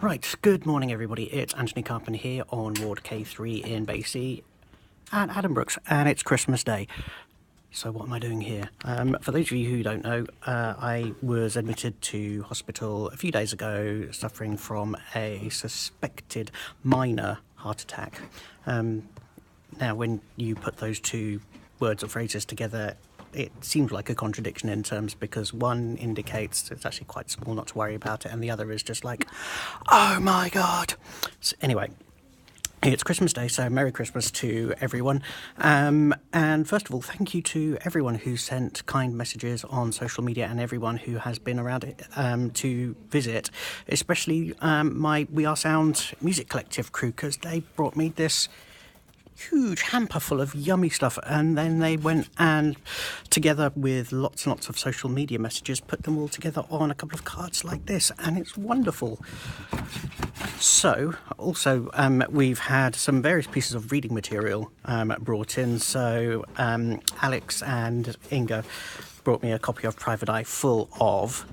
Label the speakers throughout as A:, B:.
A: Right, good morning everybody, it's Antony Carpen here on Ward K3 in Basie at Addenbrooke, and it's Christmas Day. So what am I doing here? For those of you who don't know, I was admitted to hospital a few days ago suffering from a suspected minor heart attack. Now when you put those two words or phrases together, it seems like a contradiction in terms, because one indicates it's actually quite small, not to worry about it, and the other is just like, oh my god. So anyway, it's Christmas Day, so Merry Christmas to everyone. And first of all, thank you to everyone who sent kind messages on social media and everyone who has been around it to visit, especially my We Are Sound music collective crew, because they brought me this huge hamper full of yummy stuff, and then they went and, together with lots and lots of social media messages, put them all together on a couple of cards like this, and it's wonderful. So also we've had some various pieces of reading material brought in. So Alex and Inga brought me a copy of Private Eye full of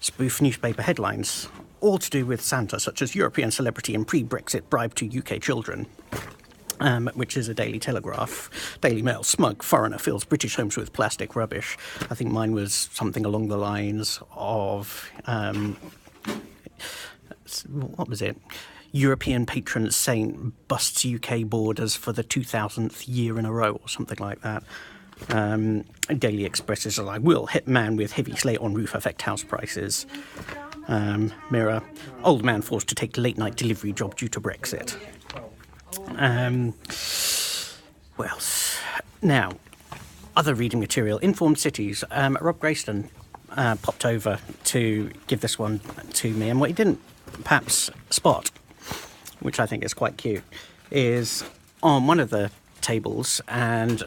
A: spoof newspaper headlines, all to do with Santa, such as European celebrity and pre-Brexit bribe to UK children. Which is a Daily Telegraph. Daily Mail, smug foreigner fills British homes with plastic rubbish. I think mine was something along the lines of, what was it? European patron saint busts UK borders for the 2000th year in a row, or something like that. Daily Express is like, will hit man with heavy slate on roof affect house prices. Mirror, old man forced to take late night delivery job due to Brexit. What else? Now, other reading material. Informed Cities. Rob Grayston popped over to give this one to me, and what he didn't perhaps spot, which I think is quite cute, is on one of the tables, and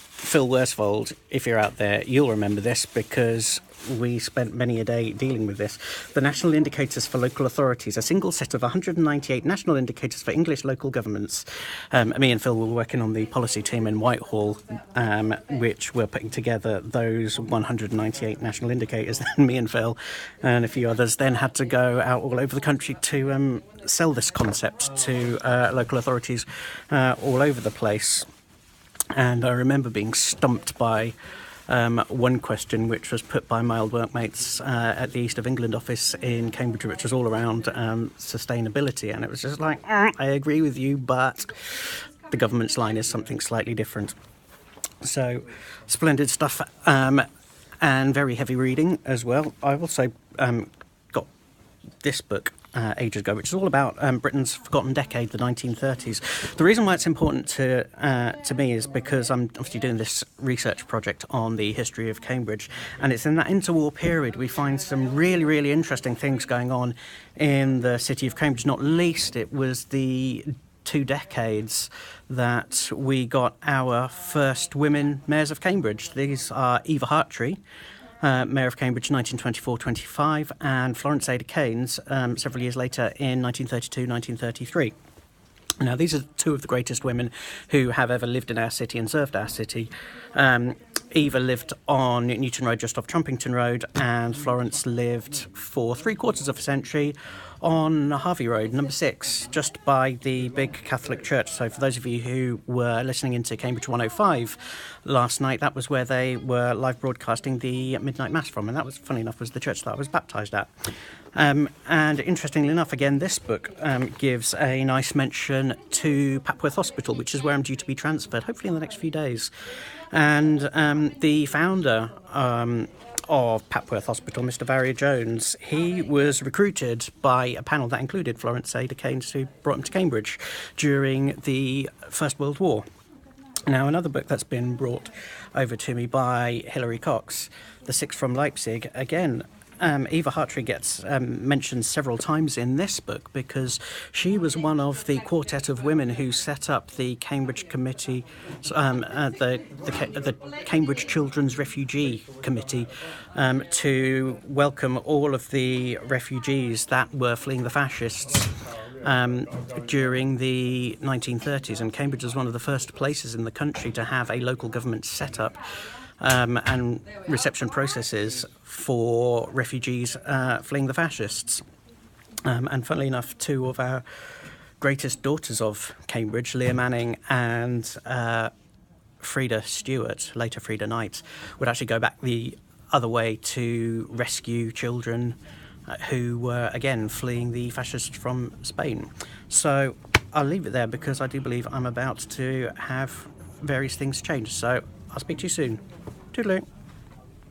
A: Phil Worsfold, if you're out there, you'll remember this because we spent many a day dealing with this. The National Indicators for Local Authorities, a single set of 198 national indicators for English local governments. Me and Phil were working on the policy team in Whitehall, which were putting together those 198 national indicators. Then me and Phil and a few others then had to go out all over the country to sell this concept to local authorities all over the place. And I remember being stumped by one question which was put by my old workmates at the East of England office in Cambridge, which was all around sustainability, and it was just like, I agree with you, but the government's line is something slightly different. So splendid stuff, and very heavy reading as well. I also got this book ages ago, which is all about Britain's forgotten decade, the 1930s. The reason why it's important to me is because I'm obviously doing this research project on the history of Cambridge, and it's in that interwar period we find some really, really interesting things going on in the city of Cambridge. Not least, it was the 2 decades that we got our first women mayors of Cambridge. These are Eva Hartree, Mayor of Cambridge 1924-25, and Florence Ada Keynes several years later in 1932-1933. Now, these are 2 of the greatest women who have ever lived in our city and served our city. Eva lived on Newton Road just off Trumpington Road, and Florence lived for 3/4 of a century on Harvey Road, number 6, just by the big Catholic church. So for those of you who were listening into Cambridge 105 last night, that was where they were live broadcasting the midnight mass from, and that was, funny enough, was the church that I was baptised at. And interestingly enough, again, this book gives a nice mention to Papworth Hospital, which is where I'm due to be transferred, hopefully in the next few days. And the founder of Papworth Hospital, Mr. Varya Jones, he was recruited by a panel that included Florence Ada Keynes, who brought him to Cambridge during the First World War. Now, another book that's been brought over to me by Hilary Cox, The Six from Leipzig, again, Eva Hartree gets mentioned several times in this book because she was one of the quartet of women who set up the Cambridge Committee, the Cambridge Children's Refugee Committee, to welcome all of the refugees that were fleeing the fascists during the 1930s. And Cambridge was one of the first places in the country to have a local government set up and reception processes for refugees fleeing the fascists. And funnily enough, two of our greatest daughters of Cambridge, Leah Manning and Frida Stewart, later Frida Knight, would actually go back the other way to rescue children who were, again, fleeing the fascists from Spain. So I'll leave it there because I do believe I'm about to have various things change. So I'll speak to you soon. Toodaloo.